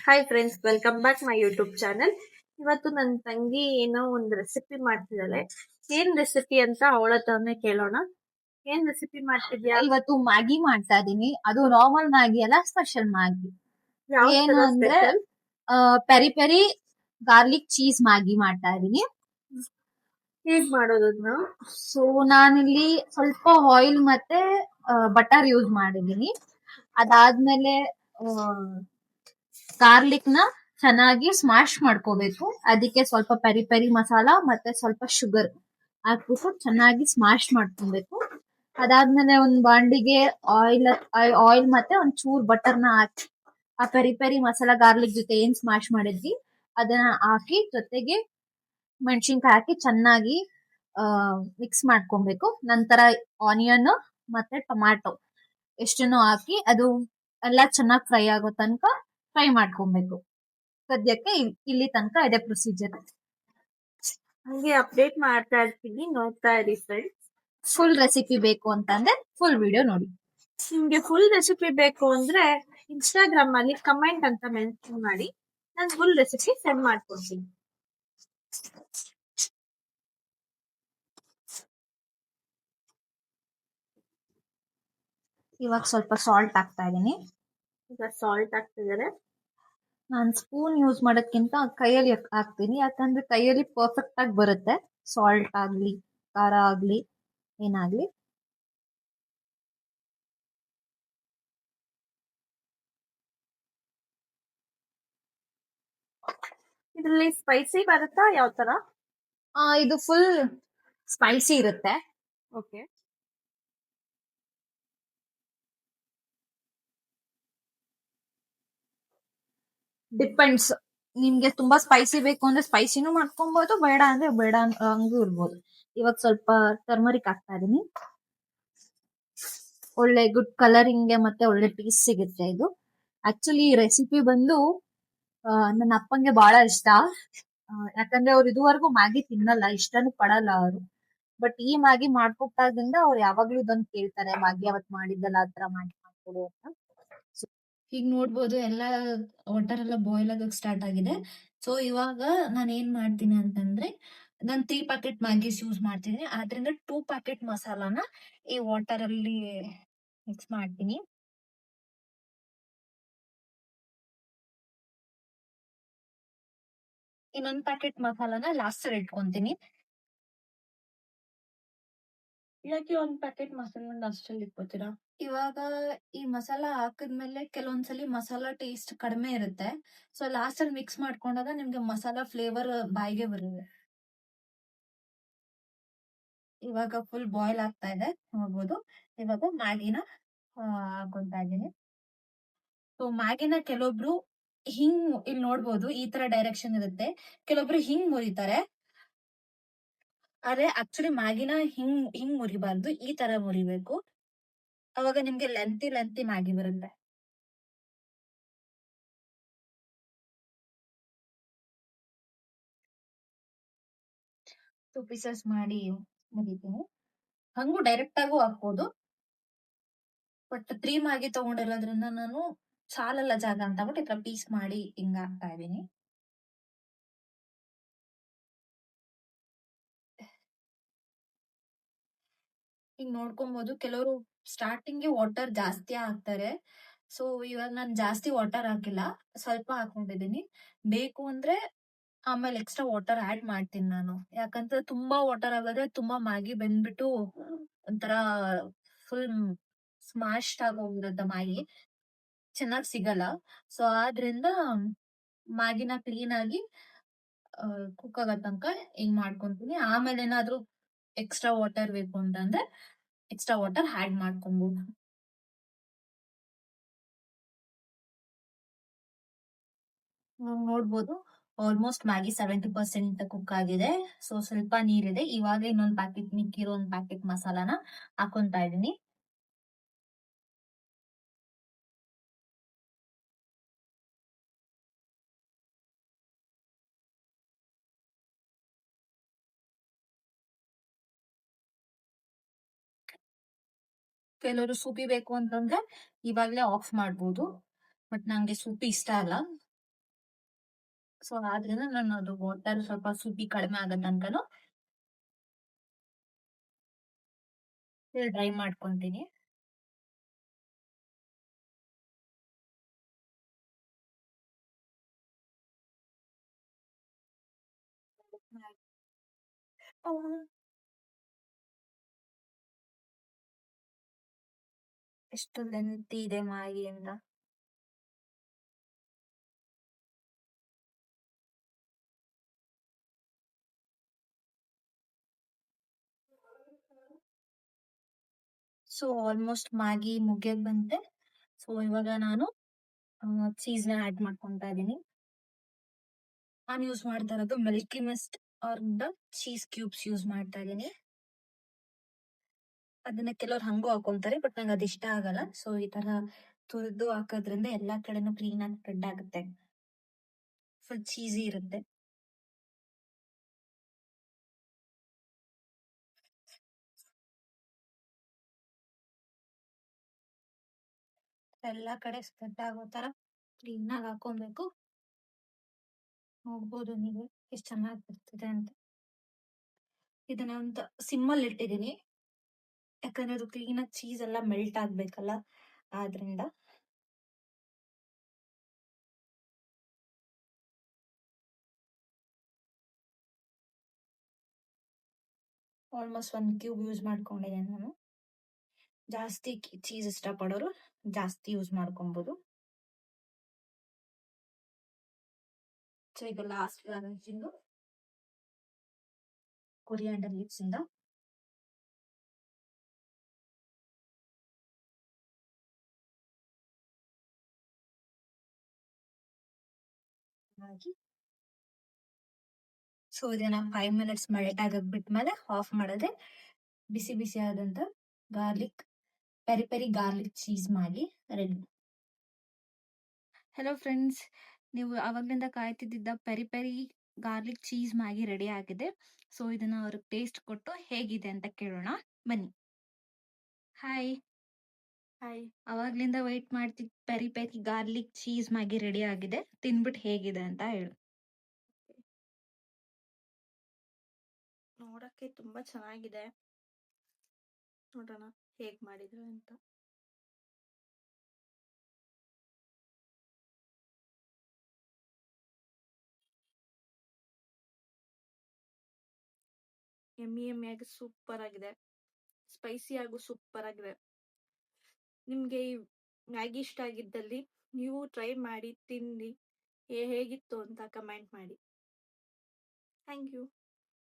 Hi friends, welcome back my YouTube channel. ಇವತ್ತು ನನ್ನ ತಂಗಿ ಏನೋ ಒಂದು ರೆಸಿಪಿ ಮಾಡ್ತಿದ್ದಾಳೆ. ಏನ್ ರೆಸಿಪಿ ಅಂತ ಅವಳ ಹತ್ರನೇ ಕೇಳೋಣ. ಏನ್ ರೆಸಿಪಿ ಮಾಡ್ತಿದ್ಯಾ? ಇವತ್ತು ಮ್ಯಾಗಿ ಮಾಡ್ತಾ ಇದೀನಿ. ಅದು ನಾರ್ಮಲ್ ಮ್ಯಾಗಿ ಅಲ್ಲ, ಸ್ಪೆಷಲ್ ಮ್ಯಾಗಿ. ಯಾವ ಏನು ತರ ಅಂದ್ರೆ special? Peri peri garlic cheese Maggi ಮಾಡ್ತಾ ಇದೀನಿ. ಹೇಗ್ ಮಾಡೋದನ್ನ? ಸೊ ನಾನಿಲ್ಲಿ ಸ್ವಲ್ಪ ಆಯಿಲ್ ಮತ್ತೆ ಬಟರ್ ಯೂಸ್ ಮಾಡಿದೀನಿ. ಅದಾದ್ಮೇಲೆ ಗಾರ್ಲಿಕ್ ನ ಚೆನ್ನಾಗಿ ಸ್ಮ್ಯಾಶ್ ಮಾಡ್ಕೋಬೇಕು. ಅದಕ್ಕೆ ಸ್ವಲ್ಪ ಪೆರಿ ಪೆರಿ ಮಸಾಲ ಮತ್ತೆ ಸ್ವಲ್ಪ ಶುಗರ್ ಹಾಕ್ಬಿಟ್ಟು ಚೆನ್ನಾಗಿ ಸ್ಮ್ಯಾಶ್ ಮಾಡ್ಕೊಬೇಕು. ಅದಾದ್ಮೇಲೆ ಒಂದ್ ಬಾಂಡಿಗೆ ಆಯಿಲ್ ಮತ್ತೆ ಒಂದ್ ಚೂರ್ ಬಟರ್ನ ಹಾಕಿ ಆ ಪೆರಿ ಪೆರಿ ಮಸಾಲ ಗಾರ್ಲಿಕ್ ಜೊತೆ ಏನ್ ಸ್ಮ್ಯಾಶ್ ಮಾಡಿದ್ವಿ ಅದನ್ನ ಹಾಕಿ ಜೊತೆಗೆ ಮೆಣಸಿನ್ಕಾಯಿ ಹಾಕಿ ಚೆನ್ನಾಗಿ ಮಿಕ್ಸ್ ಮಾಡ್ಕೊಬೇಕು. ನಂತರ ಆನಿಯನ್ ಮತ್ತೆ ಟೊಮ್ಯಾಟೊ ಎಷ್ಟನ್ನು ಹಾಕಿ ಅದು ಎಲ್ಲ ಚೆನ್ನಾಗಿ ಫ್ರೈ ಆಗೋ ತನಕ ಫ್ರೈ ಮಾಡ್ಕೊಬೇಕು. ಸದ್ಯಕ್ಕೆ ಇಲ್ಲಿ ತನಕ ಇದೆ ಪ್ರೊಸೀಜರ್. ಹಂಗೆ ಅಪ್ಡೇಟ್ ಮಾಡ್ತಾ ಇರ್ತೀನಿ, ನೋಡ್ತಾ ಇರಿ ಫ್ರೆಂಡ್ಸ್. ಫುಲ್ ರೆಸಿಪಿ ಬೇಕು ಅಂತಂದ್ರೆ ಫುಲ್ ವಿಡಿಯೋ ನೋಡಿ. ನಿಮ್ಗೆ ಫುಲ್ ರೆಸಿಪಿ ಬೇಕು ಅಂದ್ರೆ ಇನ್ಸ್ಟಾಗ್ರಾಮ್ ಅಲ್ಲಿ ಕಮೆಂಟ್ ಅಂತ ಮೆನ್ಷನ್ ಮಾಡಿ, ನಾನು ಫುಲ್ ರೆಸಿಪಿ ಸೆಂಡ್ ಮಾಡ್ಕೊಡ್ತೀನಿ. ಇವಾಗ ಸ್ವಲ್ಪ ಸಾಲ್ಟ್ ಹಾಕ್ತಾ ಇದೀನಿ. ಈಗ ಸಾಲ್ಟ್ ಹಾಕ್ತಿದ್ದಾರೆ. ನಾನು ಸ್ಪೂನ್ ಯೂಸ್ ಮಾಡೋದ್ಕಿಂತ ಕೈಯಲ್ಲಿ ಹಾಕ್ತೀನಿ, ಯಾಕಂದ್ರೆ ಕೈಯಲ್ಲಿ ಪರ್ಫೆಕ್ಟ್ ಆಗಿ ಬರುತ್ತೆ. ಸಾಲ್ಟ್ ಆಗ್ಲಿ ಖಾರ ಆಗ್ಲಿ ಏನಾಗ್ಲಿ. ಇದ್ರಲ್ಲಿ ಸ್ಪೈಸಿ ಬರುತ್ತಾ ಯಾವ ತರ? ಇದು ಫುಲ್ ಸ್ಪೈಸಿ ಇರುತ್ತೆ. ಓಕೆ. ಡಿಪೆಂಡ್ಸ್, ನಿಮ್ಗೆ ತುಂಬಾ ಸ್ಪೈಸಿ ಬೇಕು ಅಂದ್ರೆ ಸ್ಪೈಸಿನೂ ಮಾಡ್ಕೊಬಹುದು, ಬೇಡ ಅಂದ್ರೆ ಬೇಡ ಹಂಗೂ ಇರ್ಬೋದು. ಇವಾಗ ಸ್ವಲ್ಪ ಟರ್ಮರಿಕ್ ಹಾಕ್ತಾ ಇದೀನಿ. ಒಳ್ಳೆ ಗುಡ್ ಕಲರಿಂಗ್ಗೆ ಮತ್ತೆ ಒಳ್ಳೆ ಟೇಸ್ಟ್ ಸಿಗುತ್ತೆ ಇದು. ಆಕ್ಚುಲಿ ಈ ರೆಸಿಪಿ ಬಂದು ನನ್ನ ಅಪ್ಪಂಗೆ ಬಹಳ ಇಷ್ಟ. ಯಾಕಂದ್ರೆ ಅವ್ರು ಇದುವರೆಗೂ ಮ್ಯಾಗಿ ತಿನ್ನಲ್ಲ, ಇಷ್ಟನೂ ಪಡಲ್ಲ ಅವರು. ಬಟ್ ಈ ಮ್ಯಾಗಿ ಮಾಡ್ಕೊಟ್ಟಾಗಿಂದ ಅವ್ರು ಯಾವಾಗ್ಲೂ ಇದೊಂದು ಕೇಳ್ತಾರೆ, ಮ್ಯಾಗಿ ಅವತ್ ಮಾಡಿದ್ದಲ್ಲ ಆತರ ಮಾಡ್ಕೊಡು ಅಂತ. ಈಗ ನೋಡ್ಬೋದು ಎಲ್ಲ ವಾಟರ್ ಎಲ್ಲ ಬಾಯ್ಲ್ ಆಗಕ್ ಸ್ಟಾರ್ಟ್ ಆಗಿದೆ. ಸೊ ಇವಾಗ ನಾನು ಏನ್ ಮಾಡ್ತೀನಿ ಅಂತಂದ್ರೆ, ನಾನು 3 ಪ್ಯಾಕೆಟ್ ಮ್ಯಾಗೀಸ್ ಯೂಸ್ ಮಾಡ್ತೀನಿ. ಆದ್ರಿಂದ 2 ಪ್ಯಾಕೆಟ್ ಮಸಾಲಾನ ಈ ವಾಟರ್ ಅಲ್ಲಿ ಮಿಕ್ಸ್ ಮಾಡ್ತೀನಿ. ಇನ್ನೊಂದ್ ಪ್ಯಾಕೆಟ್ ಮಸಾಲಾನ ಲಾಸ್ಟ್ ಅಲ್ಲಿ ಇಟ್ಕೊಂತೀನಿ. ಯಾಕೆ ಒಂದ್ ಪ್ಯಾಕೆಟ್ ಮಸಾಲ ಲಾಸ್ಟ್ ಅಲ್ಲಿ ಇಟ್ಕೋತೀರಾ? ಇವಾಗ ಈ ಮಸಾಲ ಹಾಕಿದ್ಮೇಲೆ ಕೆಲವೊಂದ್ಸಲಿ ಮಸಾಲಾ ಟೇಸ್ಟ್ ಕಡಿಮೆ ಇರುತ್ತೆ. ಸೊ ಲಾಸ್ಟ್ ಅಲ್ಲಿ ಮಿಕ್ಸ್ ಮಾಡ್ಕೊಂಡಾಗ ನಿಮ್ಗೆ ಮಸಾಲಾ ಫ್ಲೇವರ್ ಬಾಯಿಗೆ ಬರುತ್ತೆ. ಇವಾಗ ಫುಲ್ ಬಾಯ್ಲ್ ಆಗ್ತಾ ಇದೆ ನೋಡ್ಬೋದು. ಇವಾಗ ಮ್ಯಾಗಿನ ಹಾಕೊಂತಾ ಇದೀನಿ. ಸೊ ಮ್ಯಾಗಿನ ಕೆಲವೊಬ್ರು ಹಿಂಗ್ ಇಲ್ಲಿ ನೋಡ್ಬೋದು, ಈ ತರ ಡೈರೆಕ್ಷನ್ ಇರುತ್ತೆ. ಕೆಲವೊಬ್ರು ಹಿಂಗ್ ಮುರಿತಾರೆ, ಆದ್ರೆ ಆಕ್ಚುಲಿ ಮ್ಯಾಗಿನ ಹಿಂಗ್ ಮುರಿಬಾರ್ದು, ಈ ತರ ಮುರಿಬೇಕು. ಅವಾಗ ನಿಮ್ಗೆ ಲೆಂತಿ ಮ್ಯಾಗಿ ಬರುತ್ತೆ. ಟೂ ಪೀಸಸ್ ಮಾಡಿ ಮುರಿತೀನಿ. ಹಂಗೂ ಡೈರೆಕ್ಟ್ ಆಗು ಹಾಕ್ಬೋದು, ಬಟ್ 3 ಮ್ಯಾಗಿ ತಗೊಂಡಿರೋದ್ರಿಂದ ನಾನು ಸಾಲಲ್ಲ ಜಾಗ ಅಂತ ಬಿಟ್ಟು ಈ ತರ ಪೀಸ್ ಮಾಡಿ ಹಿಂಗ ಹಾಕ್ತಾ ಇದೀನಿ. ಈಗ ನೋಡ್ಕೊಬಹುದು, ಕೆಲವರು ಸ್ಟಾರ್ಟಿಂಗ್ ವಾಟರ್ ಜಾಸ್ತಿ ಹಾಕ್ತಾರೆ. ಸೊ ಇವಾಗ ನಾನು ಜಾಸ್ತಿ ವಾಟರ್ ಹಾಕಿಲ್ಲ, ಸ್ವಲ್ಪ ಹಾಕೊಂಡಿದೀನಿ. ಬೇಕು ಅಂದ್ರೆ ಆಮೇಲೆ ಎಕ್ಸ್ಟ್ರಾ ವಾಟರ್ ಆಡ್ ಮಾಡ್ತೀನಿ ನಾನು. ಯಾಕಂದ್ರೆ ತುಂಬಾ ವಾಟರ್ ಆಗಿದ್ರೆ ತುಂಬಾ ಮ್ಯಾಗಿ ಬೆಂದ್ಬಿಟ್ಟು ಒಂಥರ ಫುಲ್ ಸ್ಮಾಶ್ಡ್ ಆಗೋಗಿರುತ್ತೆ ಮ್ಯಾಗಿ, ಚೆನ್ನಾಗ್ ಸಿಗಲ್ಲ. ಸೊ ಆದ್ರಿಂದ ಮ್ಯಾಗಿನ ಕ್ಲೀನ್ ಆಗಿ ಕುಕ್ ಆಗೋ ತನಕ ಹಿಂಗ್ ಮಾಡ್ಕೊಂತೀನಿ. ಆಮೇಲೆ ಏನಾದ್ರೂ ಎಕ್ಸ್ಟ್ರಾ ವಾಟರ್ ಬೇಕು ಅಂತಂದ್ರೆ ಎಕ್ಸ್ಟ್ರಾ ವಾಟರ್ ಆಡ್ ಮಾಡ್ಕೊಬಹುದು. ನೋಡ್ಬೋದು ಆಲ್ಮೋಸ್ಟ್ ಮ್ಯಾಗಿ 70% ಕುಕ್ ಆಗಿದೆ. ಸೊ ಸ್ವಲ್ಪ ನೀರಿದೆ. ಇವಾಗ ಇನ್ನೊಂದ್ ಪ್ಯಾಕೆಟ್ ಮಿಕ್ಕಿರೋ ಒಂದ್ ಪ್ಯಾಕೆಟ್ ಮಸಾಲಾನ ಹಾಕೊಂತಾ ಇದೀನಿ. ಕೆಲವರು ಸೂಪಿ ಬೇಕು ಅಂತಂದ್ರೆ ಇವಾಗ್ಲೇ ಆಫ್ ಮಾಡ್ಬೋದು, ಬಟ್ ನಂಗೆ ಸೂಪಿ ಇಷ್ಟ ಅಲ್ಲ. ಸೊ ಆದ್ರಿಂದ ನಾನು ಅದು ವಾಟರ್ ಸ್ವಲ್ಪ ಸುದ್ದಿ ಕಡಿಮೆ ಆಗೋ ತನಕನು ಡ್ರೈ ಮಾಡ್ಕೊಂತೀನಿ. ಎಷ್ಟು ಲೆಂತಿ ಇದೆ ಮಾಗಿಯಿಂದ. ಸೊ ಆಲ್ಮೋಸ್ಟ್ ಮ್ಯಾಗಿ ಮುಗಿಯಕ್ ಬಂತೆ. ಸೊ ಇವಾಗ ನಾನು ಚೀಸ್ ನ ಆಡ್ ಮಾಡ್ಕೊಂತಾ ಇದೀನಿ. ನಾನು ಯೂಸ್ ಮಾಡ್ತಾ ಇರೋದು ಮಿಲ್ಕಿ ಮಿಸ್ಟ್ ಅವ್ರ ಚೀಸ್ ಕ್ಯೂಬ್ಸ್ ಯೂಸ್ ಮಾಡ್ತಾ ಇದೀನಿ. ಅದನ್ನ ಕೆಲವ್ರು ಹಂಗೂ ಹಾಕೊಂತಾರೆ, ಬಟ್ ನಂಗೆ ಅದು ಇಷ್ಟ ಆಗಲ್ಲ. ಸೊ ಈ ತರ ತುರಿದು ಹಾಕೋದ್ರಿಂದ ಎಲ್ಲಾ ಕಡೆನೂ ಕ್ಲೀನ್ ಆಗಿ ಸ್ಪ್ರೆಡ್ ಆಗುತ್ತೆ, ಫುಲ್ ಚೀಸಿ ಇರುತ್ತೆ. ಎಲ್ಲಾ ಕಡೆ ಸ್ಪ್ರೆಡ್ ಆಗೋ ತರ ಕ್ಲೀನ್ ಆಗಿ ಹಾಕೊಬೇಕು. ನೋಡ್ಬೋದು ನೀವು ಎಷ್ಟು ಚೆನ್ನಾಗಿ ಬರ್ತಿದೆ ಅಂತ. ಇದನ್ನ ಒಂದು ಸಿಮ್ಮಲ್ಲಿ ಇಟ್ಟಿದೀನಿ, ಯಾಕಂದ್ರೆ ಅದು ಕ್ಲೀನ್ ಆಗಿ ಚೀಸ್ ಎಲ್ಲ ಮೆಲ್ಟ್ ಆಗ್ಬೇಕಲ್ಲ, ಆದ್ರಿಂದ. ಆಲ್ಮೋಸ್ಟ್ 1 ಕ್ಯೂಬ್ ಯೂಸ್ ಮಾಡ್ಕೊಂಡಿದ್ದೇನೆ ನಾನು. ಜಾಸ್ತಿ ಚೀಸ್ ಇಷ್ಟಪಡೋರು ಜಾಸ್ತಿ ಯೂಸ್ ಮಾಡ್ಕೊಬಹುದು. ಸೊ ಈಗ ಲಾಸ್ಟ್ ಗಾರ್ನಿಶಿಂಗ್ ಕೊರಿಯಾಂಡರ್ ಲೀವ್ಸ್ ಇಂದ ಹಾಕಿ. ಸೊ ಇದನ್ನ 5 ಮಿನಿಟ್ಸ್ ಮೆಲ್ಟ್ ಆಗಕ್ ಬಿಟ್ಮೇಲೆ ಆಫ್ ಮಾಡಿದ್ರೆ ಬಿಸಿ ಬಿಸಿ ಆದಂತ garlic peri peri garlic cheese ಮಾಡಿ ರೆಡಿ. ಹಲೋ ಫ್ರೆಂಡ್ಸ್, ನೀವು ಅವಾಗ್ಲಿಂದ ಕಾಯ್ತಿದ್ದ peri peri garlic cheese Maggi ready ಆಗಿದೆ. ಸೊ ಇದನ್ನ ಅವ್ರಿಗೆ ಟೇಸ್ಟ್ ಕೊಟ್ಟು ಹೇಗಿದೆ ಅಂತ ಕೇಳೋಣ ಬನ್ನಿ. ಹಾಯ್. ಹಾಯ್. ಅವಾಗ್ಲಿಂದ ವೇಟ್ ಮಾಡ್ತಿದ್ peri peri garlic cheese Maggi ready ಆಗಿದೆ, ತಿನ್ಬಿಟ್ಟು ಹೇಗಿದೆ ಅಂತ ಹೇಳು. ನೋಡಕ್ಕೆ ತುಂಬಾ ಚೆನ್ನಾಗಿದೆ, ನೋಡೋಣ ಹೇಗ್ ಮಾಡಿದ್ರು ಅಂತ. ಎಮ್ಮಿಯಾಗಿ ಸೂಪರ್ ಆಗಿದೆ, ಸ್ಪೈಸಿ ಆಗು ಸೂಪರ್ ಆಗಿದೆ. ನಿಮ್ಗೆ ಈ ಮ್ಯಾಗಿ ಇಷ್ಟ ಆಗಿದ್ದಲ್ಲಿ ನೀವು ಟ್ರೈ ಮಾಡಿ ತಿನ್ನಿ, ಹೇಗಿತ್ತು ಅಂತ ಕಮೆಂಟ್ ಮಾಡಿ. Thank you.